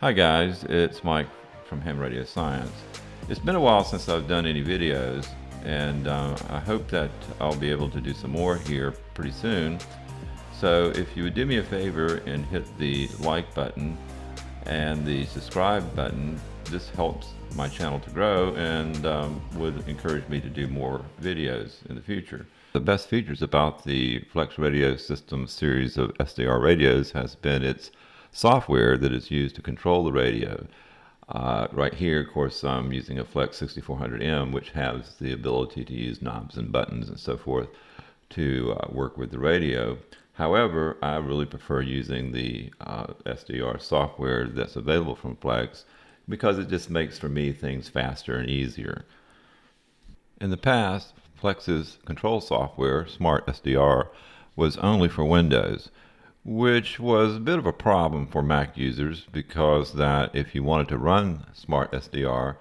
Hi guys, it's Mike from Ham Radio Science. It's been a while since I've done any videos, and I hope that I'll be able to do some more here pretty soon. So if you would do me a favor and hit the like button and the subscribe button, this helps my channel to grow and would encourage me to do more videos in the future. The best features about the Flex Radio System series of SDR radios has been its software that is used to control the radio. Right here, of course, I'm using a Flex 6400M, which has the ability to use knobs and buttons and so forth to work with the radio. However, I really prefer using the SDR software that's available from Flex because it just makes, for me, things faster and easier. In the past, Flex's control software, SmartSDR, was only for Windows, which was a bit of a problem for Mac users because that if you wanted to run SmartSDR,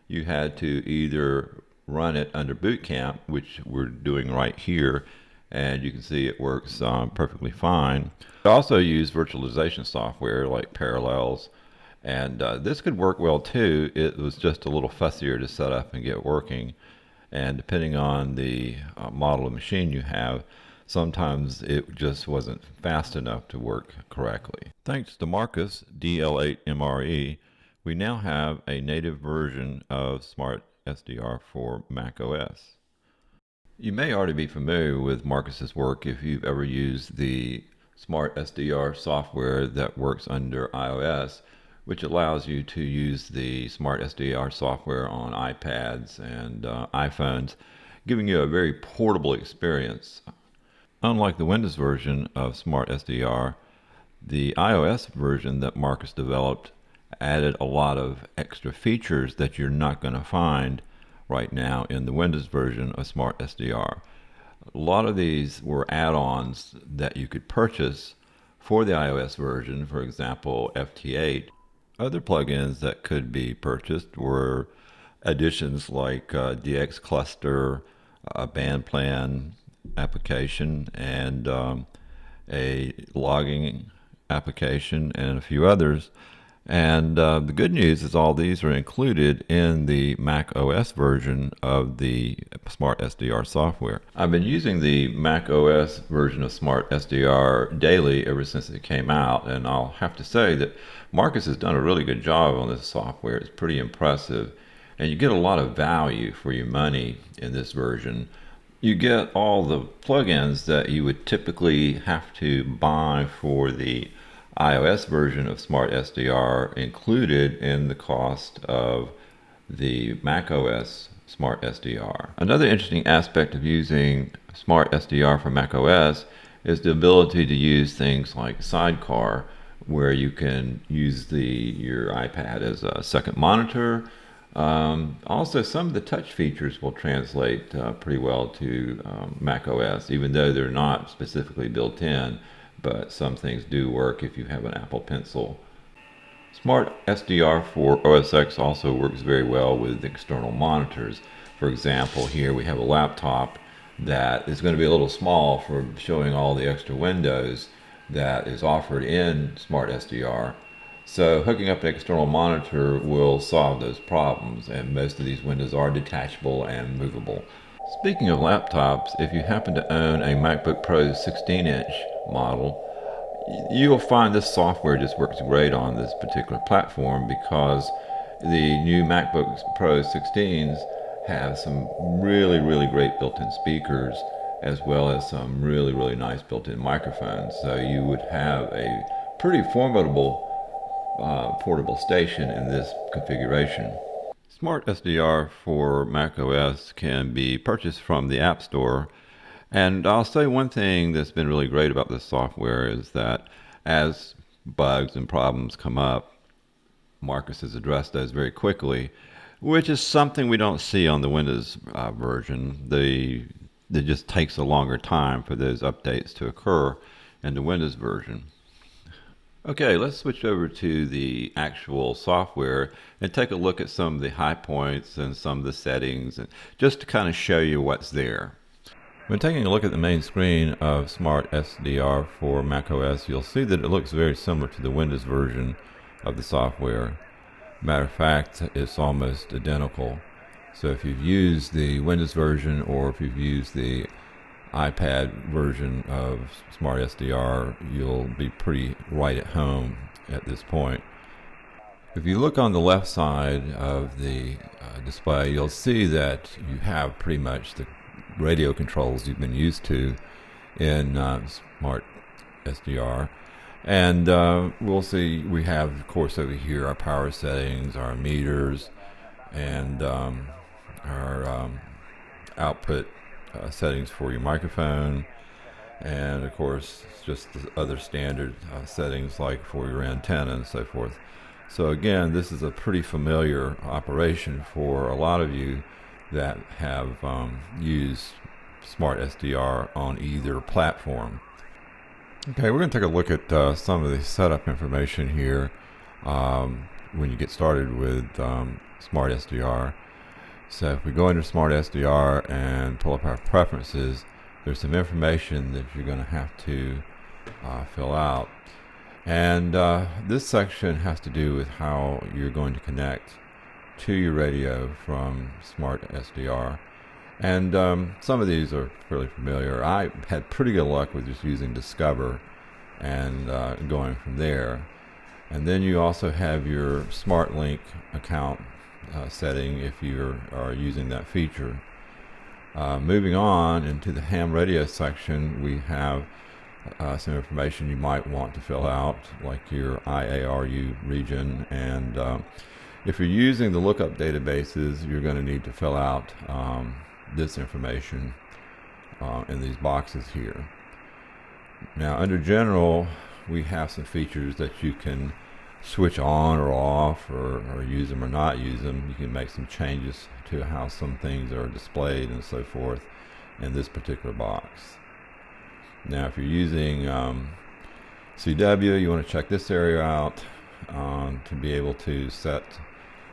you had to either run it under Boot Camp, which we're doing right here, and you can see it works perfectly fine. It also used virtualization software like Parallels, and this could work well too. It was just a little fussier to set up and get working, and depending on the model of machine you have, sometimes it just wasn't fast enough to work correctly. Thanks to Marcus DL8MRE, we now have a native version of SmartSDR for macOS. You may already be familiar with Marcus's work if you've ever used the SmartSDR software that works under iOS, which allows you to use the SmartSDR software on iPads and iPhones, giving you a very portable experience. Unlike the Windows version of SmartSDR, the iOS version that Marcus developed added a lot of extra features that you're not going to find right now in the Windows version of SmartSDR. A lot of these were add-ons that you could purchase for the iOS version, for example, FT8. Other plugins that could be purchased were additions like DX Cluster, a band plan application, and a logging application, and a few others. And the good news is all these are included in the macOS version of the SmartSDR software. I've been using the macOS version of SmartSDR daily ever since it came out, and I'll have to say that Marcus has done a really good job on this software. It's pretty impressive, and you get a lot of value for your money in this version. You get all the plugins that you would typically have to buy for the iOS version of SmartSDR included in the cost of the macOS SmartSDR. Another interesting aspect of using SmartSDR for macOS is the ability to use things like Sidecar, where you can use your iPad as a second monitor. Also, some of the touch features will translate pretty well to macOS, even though they're not specifically built in, but some things do work if you have an Apple Pencil. SmartSDR for OS X also works very well with external monitors. For example, here we have a laptop that is going to be a little small for showing all the extra windows that is offered in SmartSDR. So hooking up an external monitor will solve those problems, and most of these windows are detachable and movable. Speaking of laptops, if you happen to own a MacBook Pro 16-inch model, you'll find this software just works great on this particular platform because the new MacBook Pro 16s have some really great built-in speakers, as well as some really nice built-in microphones. So you would have a pretty formidable portable station in this configuration. SmartSDR for macOS can be purchased from the App Store, and I'll say one thing that's been really great about this software is that as bugs and problems come up, Marcus has addressed those very quickly, which is something we don't see on the Windows version. It just takes a longer time for those updates to occur in the Windows version. Okay, let's switch over to the actual software and take a look at some of the high points and some of the settings, and just to kind of show you what's there. When taking a look at the main screen of SmartSDR for macOS, you'll see that it looks very similar to the Windows version of the software. Matter of fact, it's almost identical. So if you've used the Windows version or if you've used the iPad version of SmartSDR, you'll be pretty right at home at this point. If you look on the left side of the display, you'll see that you have pretty much the radio controls you've been used to in SmartSDR. And we'll see we have, of course, over here our power settings, our meters, and our output settings for your microphone, and of course just the other standard settings like for your antenna and so forth. So again, this is a pretty familiar operation for a lot of you that have used SmartSDR on either platform. Okay, we're going to take a look at some of the setup information here when you get started with SmartSDR. So if we go into SmartSDR and pull up our preferences, there's some information that you're going to have to fill out. And this section has to do with how you're going to connect to your radio from SmartSDR. And some of these are fairly familiar. I had pretty good luck with just using Discover and going from there. And then you also have your SmartLink account setting if you are using that feature. Moving on into the ham radio section, we have some information you might want to fill out, like your IARU region, and if you're using the lookup databases, you're going to need to fill out this information in these boxes here. Now under general, we have some features that you can switch on or off, or use them or not use them. You can make some changes to how some things are displayed and so forth in this particular box. Now if you're using CW, you want to check this area out to be able to set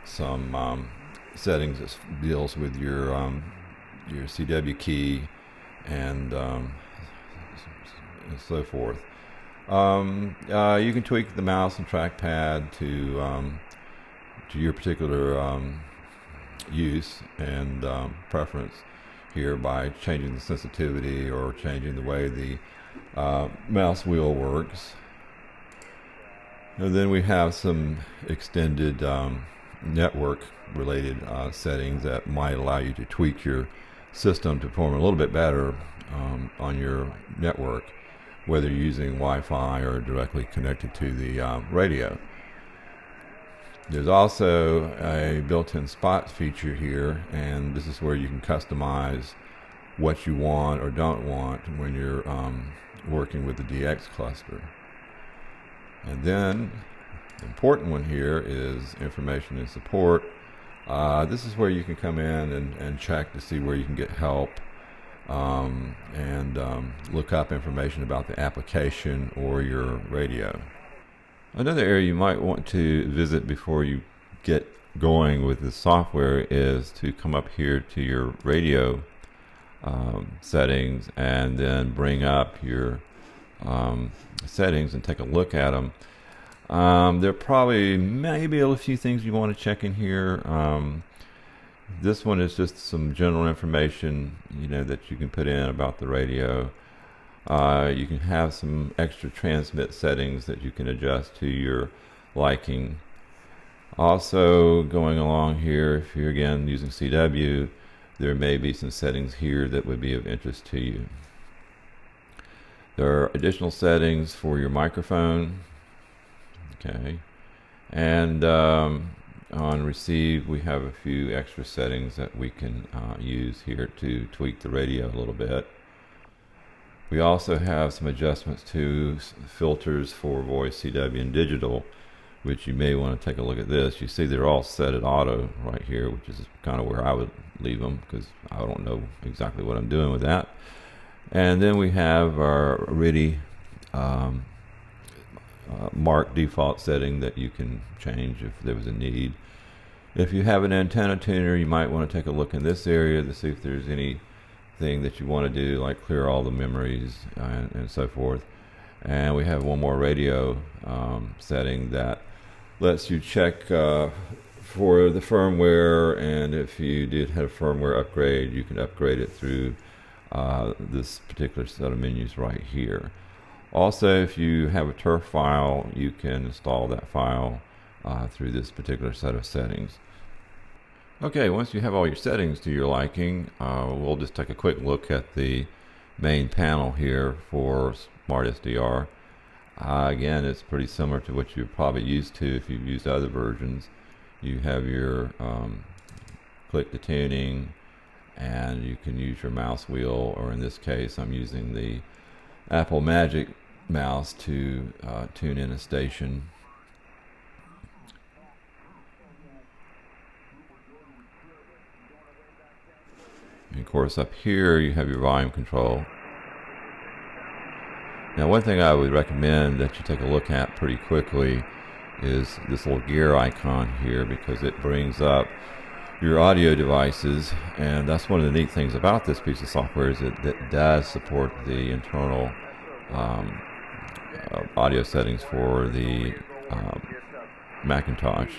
some settings that deals with your CW key and so forth. You can tweak the mouse and trackpad to your particular use and preference here by changing the sensitivity or changing the way the mouse wheel works. And then we have some extended network related settings that might allow you to tweak your system to perform a little bit better on your network, whether you're using Wi-Fi or directly connected to the radio. There's also a built-in spot feature here, and this is where you can customize what you want or don't want when you're working with the DX cluster. And then the important one here is information and support. This is where you can come in and check to see where you can get help and look up information about the application or your radio. Another area you might want to visit before you get going with the software is to come up here to your radio settings and then bring up your settings and take a look at them. There are probably maybe a few things you want to check in here. This one is just some general information, that you can put in about the radio. You can have some extra transmit settings that you can adjust to your liking. Also, going along here, if you're again using CW, there may be some settings here that would be of interest to you. There are additional settings for your microphone. Okay, and on receive, we have a few extra settings that we can use here to tweak the radio a little bit. We also have some adjustments to filters for voice, CW, and digital, which you may want to take a look at this. You see they're all set at auto right here, which is kind of where I would leave them because I don't know exactly what I'm doing with that. And then we have our RIDI mark default setting that you can change if there was a need. If you have an antenna tuner, you might want to take a look in this area to see if there's anything that you want to do, like clear all the memories and so forth. And we have one more radio setting that lets you check for the firmware, and if you did have a firmware upgrade, you can upgrade it through this particular set of menus right here. Also, if you have a turf file, you can install that file through this particular set of settings. Okay, once you have all your settings to your liking, we'll just take a quick look at the main panel here for SmartSDR. Again, it's pretty similar to what you're probably used to if you've used other versions. You have your click to tuning, and you can use your mouse wheel, or in this case I'm using the Apple Magic mouse to tune in a station. And of course up here you have your volume control. Now, one thing I would recommend that you take a look at pretty quickly is this little gear icon here, because it brings up your audio devices, and that's one of the neat things about this piece of software, is it does support the internal audio settings for the Macintosh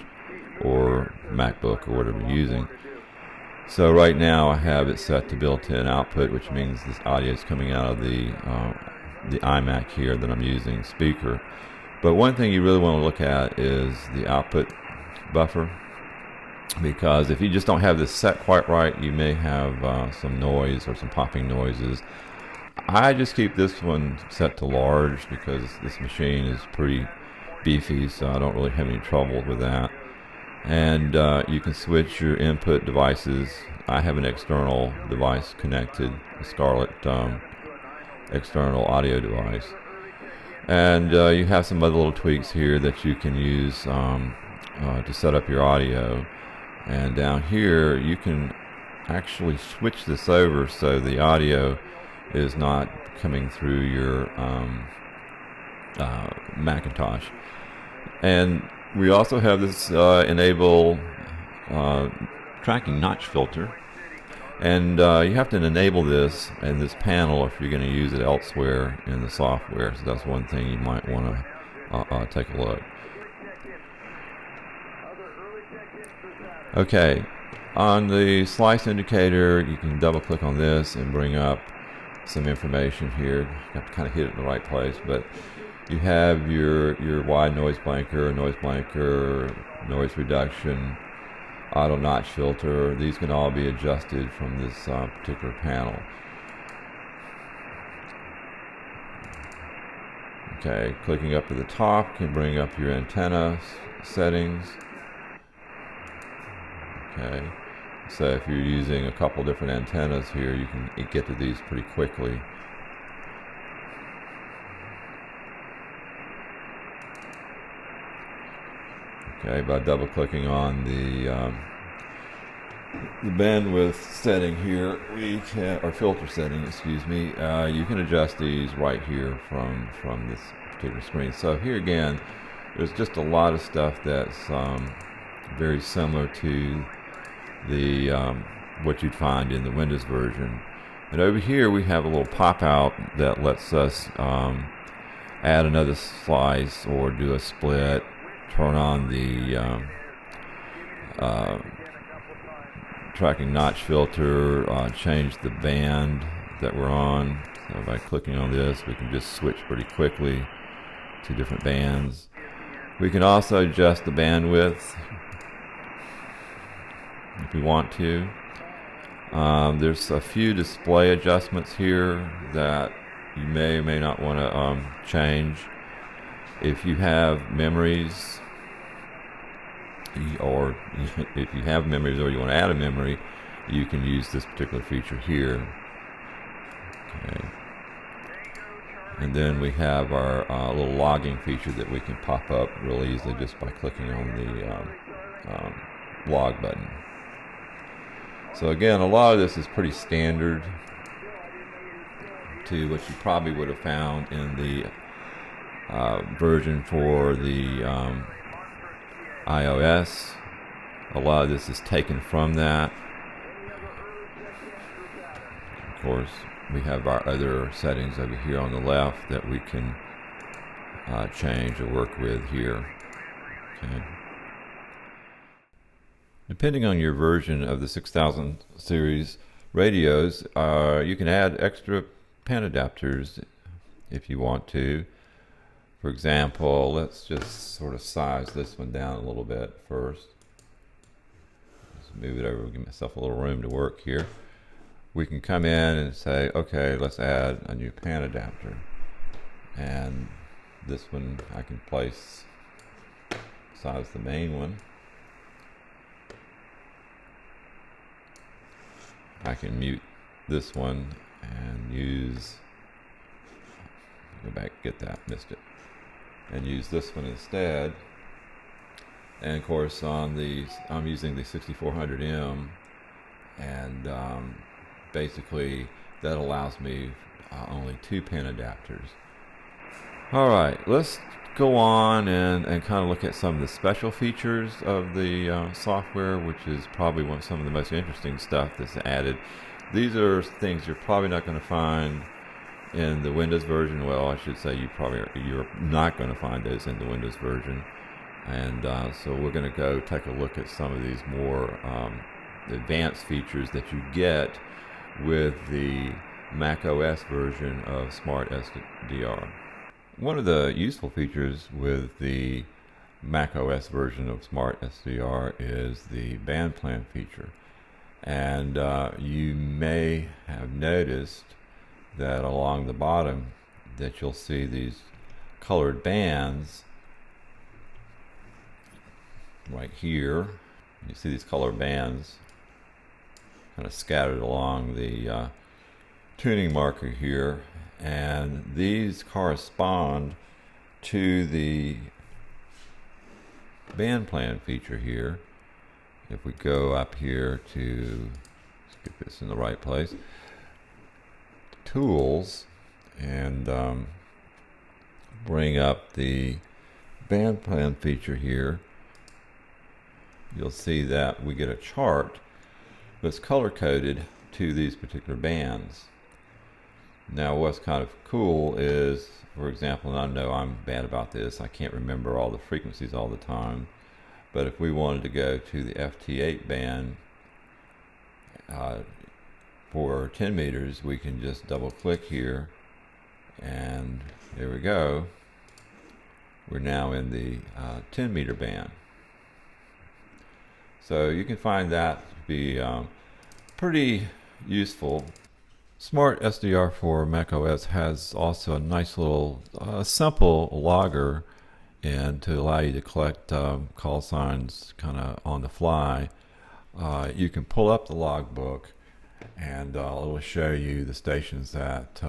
or MacBook or whatever you're using. So right now I have it set to built-in output, which means this audio is coming out of the iMac here that I'm using speaker. But one thing you really want to look at is the output buffer, because if you just don't have this set quite right, you may have some noise or some popping noises. I just keep this one set to large because this machine is pretty beefy, so I don't really have any trouble with that. And you can switch your input devices. I have an external device connected, a Scarlett external audio device, and you have some other little tweaks here that you can use to set up your audio. And down here you can actually switch this over so the audio is not coming through your Macintosh. And we also have this enable tracking notch filter, and you have to enable this in this panel if you're going to use it elsewhere in the software. So that's one thing you might want to take a look. Okay, on the slice indicator, you can double click on this and bring up some information here. You have to kind of hit it in the right place, but you have your wide noise blanker, noise reduction, auto notch filter. These can all be adjusted from this particular panel. Okay, clicking up to the top can bring up your antenna settings. Okay, so if you're using a couple different antennas here, you can get to these pretty quickly. Okay, by double clicking on the bandwidth setting here, we can, or filter setting, excuse me, you can adjust these right here from this particular screen. So here again, there's just a lot of stuff that's very similar to the what you'd find in the Windows version. And over here we have a little pop out that lets us add another slice or do a split, turn on the tracking notch filter, change the band that we're on. So by clicking on this, we can just switch pretty quickly to different bands. We can also adjust the bandwidth if we want to. There's a few display adjustments here that you may or may not want to change. If you have memories, or if you have memories or you want to add a memory, you can use this particular feature here. Okay. And then we have our little logging feature that we can pop up real easily just by clicking on the log button. So again, a lot of this is pretty standard to what you probably would have found in the version for the iOS. A lot of this is taken from that. Of course, we have our other settings over here on the left that we can change or work with here. Okay. Depending on your version of the 6000 series radios, you can add extra pan adapters if you want to. For example, let's just sort of size this one down a little bit first. Just move it over, give myself a little room to work here. We can come in and say, okay, let's add a new pan adapter. And this one I can place besides the main one. I can mute this one and use, go back, get that, missed it, and use this one instead. And of course on these, I'm using the 6400M, and basically that allows me only 2 pin adapters. Alright, let's go on and kind of look at some of the special features of the software, which is probably some of the most interesting stuff that's added. These are things you're probably not going to find in the Windows version. Well, I should say you're not going to find those in the Windows version. And so we're going to go take a look at some of these more advanced features that you get with the macOS version of SmartSDR. One of the useful features with the macOS version of SmartSDR is the band plan feature. And you may have noticed that along the bottom that you'll see these colored bands right here. You see these colored bands kind of scattered along the tuning marker here, and these correspond to the band plan feature here. If we go up here to, let's get this in the right place, tools, and bring up the band plan feature here, you'll see that we get a chart that's color coded to these particular bands. Now what's kind of cool is, for example, and I know I'm bad about this, I can't remember all the frequencies all the time, but if we wanted to go to the FT8 band for 10 meters, we can just double click here, and there we go. We're now in the 10 meter band. So you can find that to be pretty useful. SmartSDR for macOS has also a nice little simple logger, and to allow you to collect call signs kind of on the fly. You can pull up the logbook, and it will show you the stations that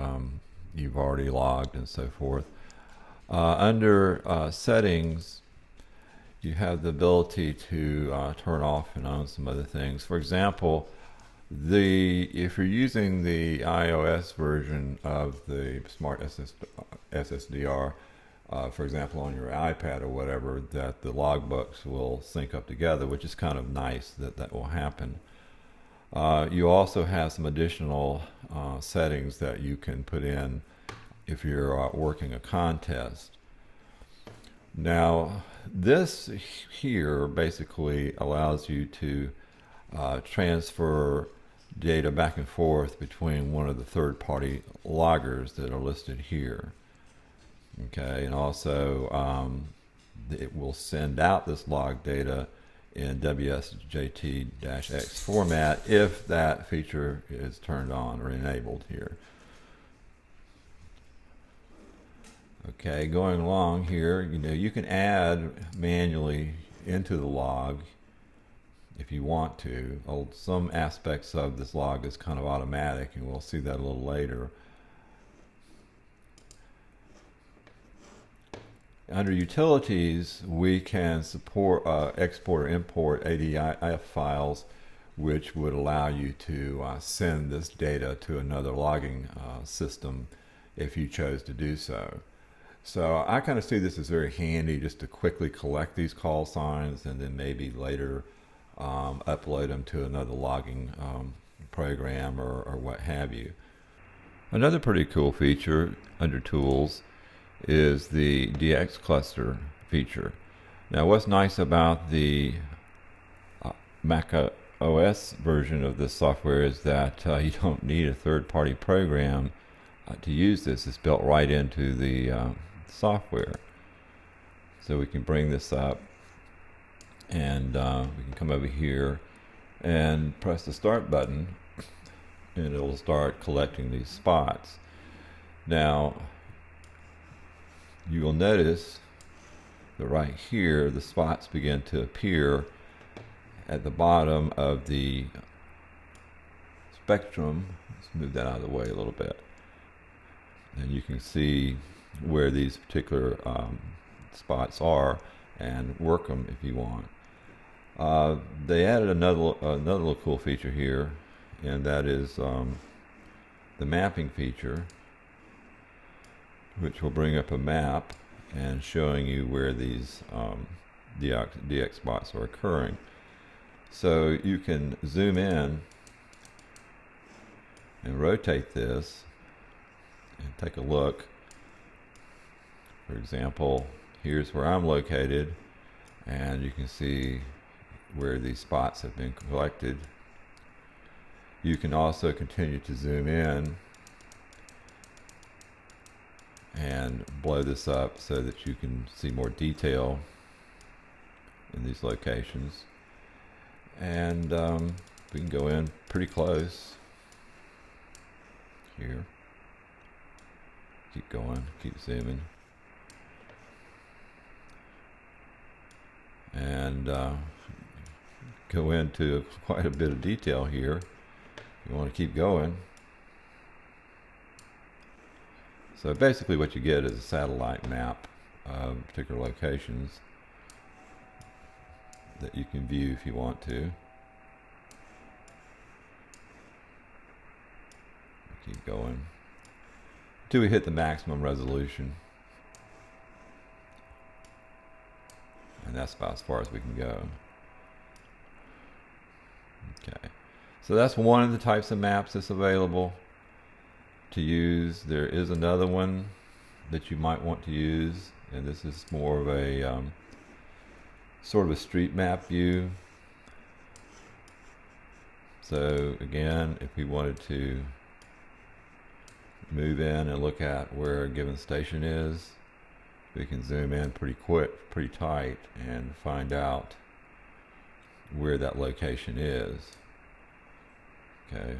you've already logged and so forth. Under settings, you have the ability to turn off and on some other things. For example, if you're using the iOS version of the SmartSDR, for example on your iPad or whatever, that the logbooks will sync up together, which is kind of nice that will happen. You also have some additional settings that you can put in if you're working a contest. Now this here basically allows you to transfer data back and forth between one of the third-party loggers that are listed here. Okay, and also it will send out this log data in WSJT-X format if that feature is turned on or enabled here. Okay, going along here, you can add manually into the log if you want to. Some aspects of this log is kind of automatic, and we'll see that a little later. Under utilities, we can support export or import ADIF files, which would allow you to send this data to another logging system if you chose to do so. So I kind of see this as very handy just to quickly collect these call signs and then maybe later upload them to another logging program or what have you. Another pretty cool feature under tools is the DX cluster feature. Now, what's nice about the macOS version of this software is that you don't need a third-party program to use this. It's built right into the software. So we can bring this up, and we can come over here and press the start button, and it'll start collecting these spots. Now, you will notice that right here the spots begin to appear at the bottom of the spectrum. Let's move that out of the way a little bit, and you can see where these particular spots are and work them if you want. They added another little cool feature here, and that is the mapping feature, which will bring up a map and showing you where these DX spots are occurring. So you can zoom in and rotate this and take a look. For example, here's where I'm located, and you can see where these spots have been collected. You can also continue to zoom in and blow this up so that you can see more detail in these locations. And we can go in pretty close here. Keep going, keep zooming. And go into quite a bit of detail here. You want to keep going. So basically what you get is a satellite map of particular locations that you can view if you want to. Keep going until we hit the maximum resolution, and that's about as far as we can go. Okay, so that's one of the types of maps that's available to use. There is another one that you might want to use, and this is more of a sort of a street map view. So again, if we wanted to move in and look at where a given station is, we can zoom in pretty quick, pretty tight, and find out where that location is. Okay,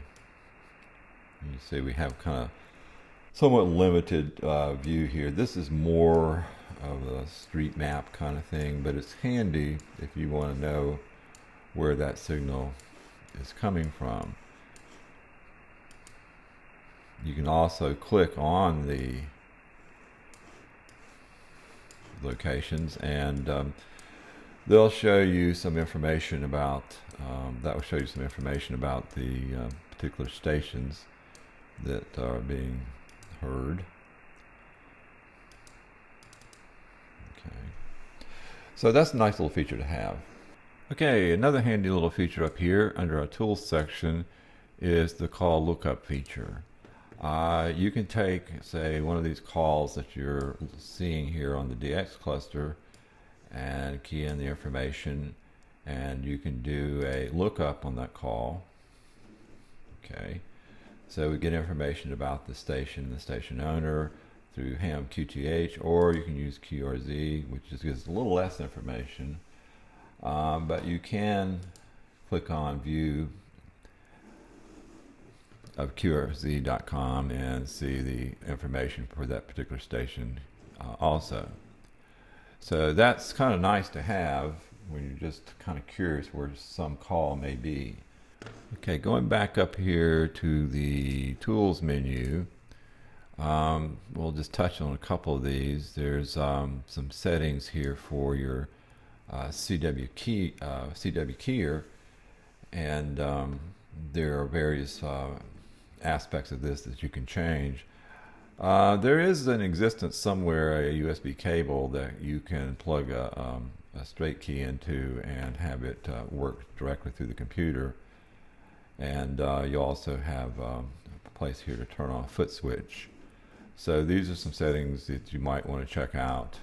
you see we have kind of somewhat limited view here. This is more of a street map kind of thing, but it's handy if you want to know where that signal is coming from. You can also click on the locations, and they'll show you some information about that will show you some information about the particular stations that are being heard. Okay, so that's a nice little feature to have. Okay, another handy little feature up here under our tools section is the call lookup feature. You can take, say, one of these calls that you're seeing here on the DX cluster and key in the information, and you can do a lookup on that call. Okay, so we get information about the station owner through ham QTH, or you can use QRZ, which just gives a little less information, but you can click on view of QRZ.com and see the information for that particular station also. So that's kind of nice to have when you're just kind of curious where some call may be. Okay, going back up here to the tools menu, we'll just touch on a couple of these. There's some settings here for your CW keyer, and there are various aspects of this that you can change. There is in existence somewhere a USB cable that you can plug a straight key into and have it work directly through the computer. And you also have a place here to turn on a foot switch. So these are some settings that you might want to check out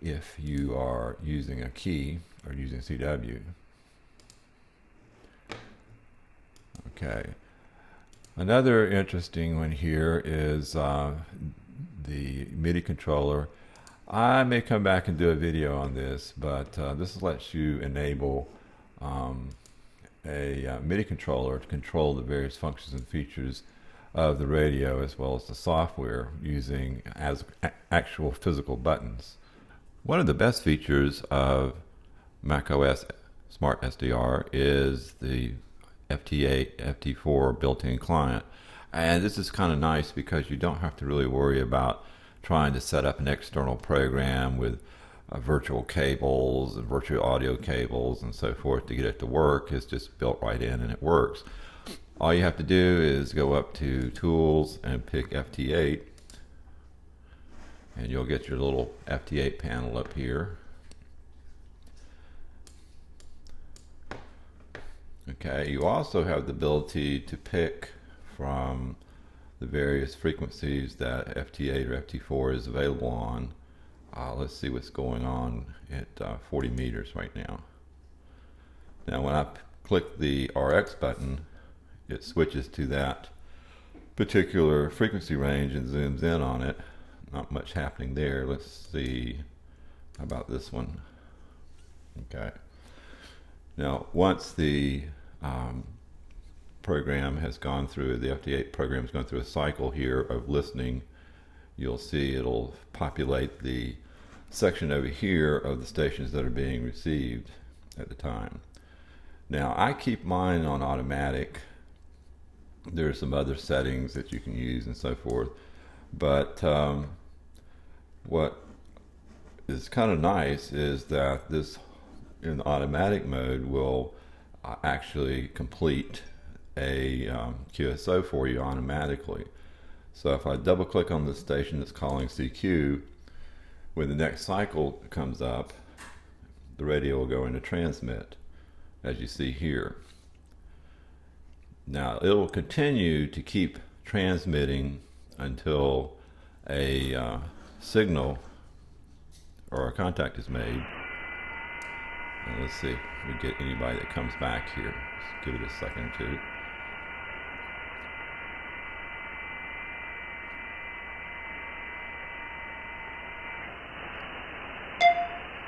if you are using a key or using CW. Okay. Another interesting one here is the MIDI controller. I may come back and do a video on this, but this lets you enable a MIDI controller to control the various functions and features of the radio as well as the software using actual physical buttons. One of the best features of macOS SmartSDR is the FT8, FT4 built-in client, and this is kind of nice because you don't have to really worry about trying to set up an external program with virtual cables and virtual audio cables and so forth to get it to work. It's just built right in and it works. All you have to do is go up to Tools and pick FT8, and you'll get your little FT8 panel up here. Okay, you also have the ability to pick from the various frequencies that FT8 or FT4 is available on. Let's see what's going on at 40 meters right now. Now when I click the RX button, it switches to that particular frequency range and zooms in on it. Not much happening there. Let's see about this one. Okay. Now once the program has gone through, the FT8 program has gone through a cycle here of listening, you'll see it'll populate the section over here of the stations that are being received at the time. Now I keep mine on automatic. There are some other settings that you can use and so forth, but what is kind of nice is that this in automatic mode will actually complete a QSO for you automatically. So if I double click on the station that's calling CQ, when the next cycle comes up, the radio will go into transmit, as you see here. Now it will continue to keep transmitting until a signal or a contact is made. And let's see if we get anybody that comes back here. Let's give it a second or two.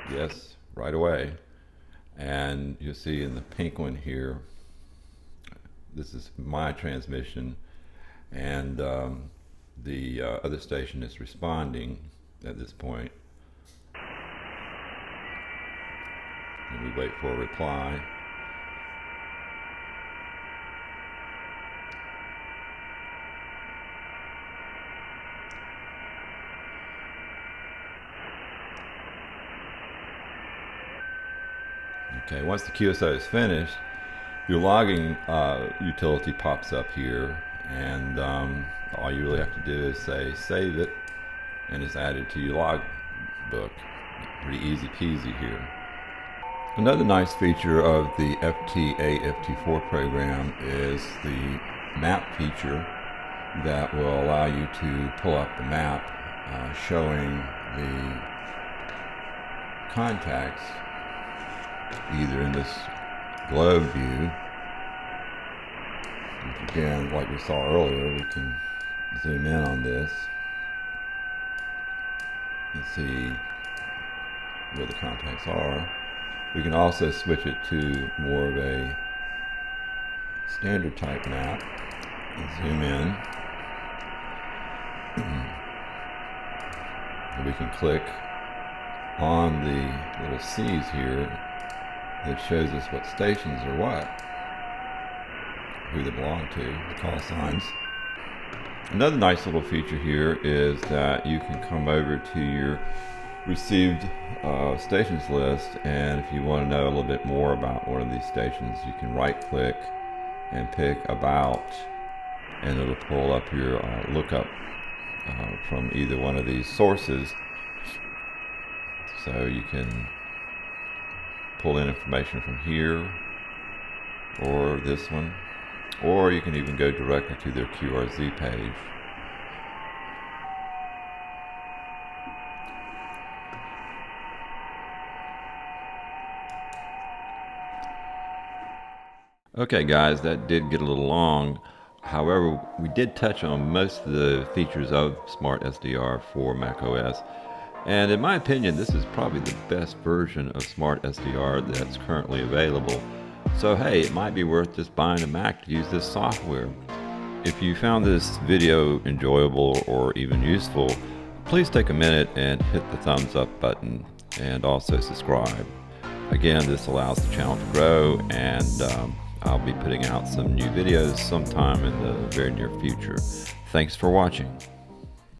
Yes, right away. And you'll see in the pink one here, this is my transmission, and the other station is responding at this point. And we wait for a reply. Okay, once the QSO is finished, your logging utility pops up here, and all you really have to do is say save it, and it's added to your log book. Pretty easy peasy here. Another nice feature of the FT8, FT4 program is the map feature that will allow you to pull up the map showing the contacts either in this globe view, which again, like we saw earlier, we can zoom in on this and see where the contacts are. We can also switch it to more of a standard type map and zoom in. And we can click on the little C's here that shows us what stations or what, who they belong to, the call signs. Another nice little feature here is that you can come over to your received stations list, and if you want to know a little bit more about one of these stations, you can right click and pick about, and it'll pull up your lookup from either one of these sources, so you can pull in information from here or this one, or you can even go directly to their QRZ page. Okay guys, that did get a little long. However, we did touch on most of the features of SmartSDR for macOS. And in my opinion, this is probably the best version of SmartSDR that's currently available. So hey, it might be worth just buying a Mac to use this software. If you found this video enjoyable or even useful, please take a minute and hit the thumbs up button and also subscribe. Again, this allows the channel to grow, and I'll be putting out some new videos sometime in the very near future. Thanks for watching.